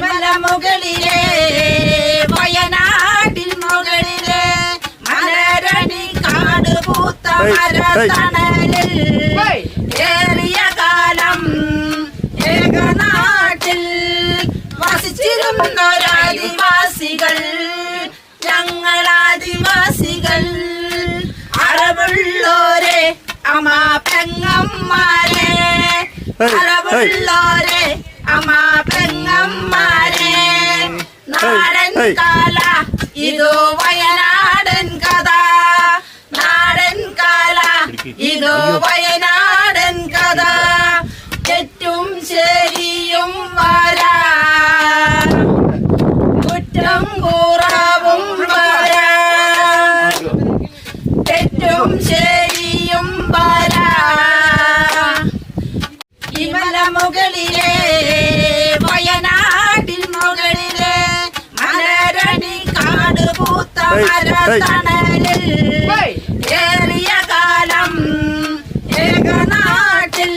മലമുകളിലെ വയനാട്ടിൽ മുകളിലെ മലരണി കാട് പൂത്ത മരത്തണലിൽ ഏറിയ കാലം ഏകനാട്ടിൽ വസിച്ചിരുന്നൊരാദിവാസികൾ ഞങ്ങളാദിവാസികൾ അറവുള്ളോരെ അമ്മാ പെങ്ങന്മാരെ അറവുള്ളോരെ അമ്മാ പെങ്ങന്മാരെ നാടൻ കാല ഇതോ വയനാടൻ കഥ നാടൻ കാല ഇതോ വയനാടൻ കഥ തെറ്റും ശരിയും വരാ കുറ്റം കുറവും വരാ തെറ്റും ശരിയും വരാ മലമുകളിലെ വയനാട്ടിൽ മുകളിലെ മലരണി കാട് പൂത്ത മരത്തണലിൽ ഏറിയ കാലം ഏകനാട്ടിൽ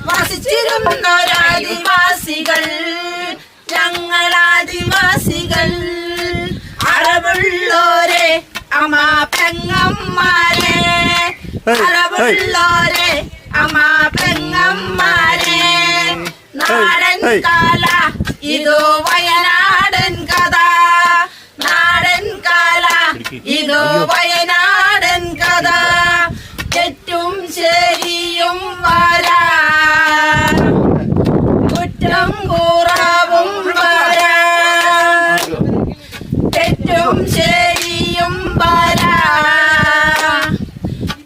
വസിച്ചിരുന്നൊരാദിവാസികൾ ഞങ്ങളാദിവാസികൾ അറവുള്ളോരെ അമ്മാ പെങ്ങന്മാരെ അറവുള്ളോരെ അമ്മാ പെങ്ങന്മാരെ നാടൻ കാല ഇതോ വയനാടൻ കഥ നാടൻ കാല ഇതോ വയനാടൻ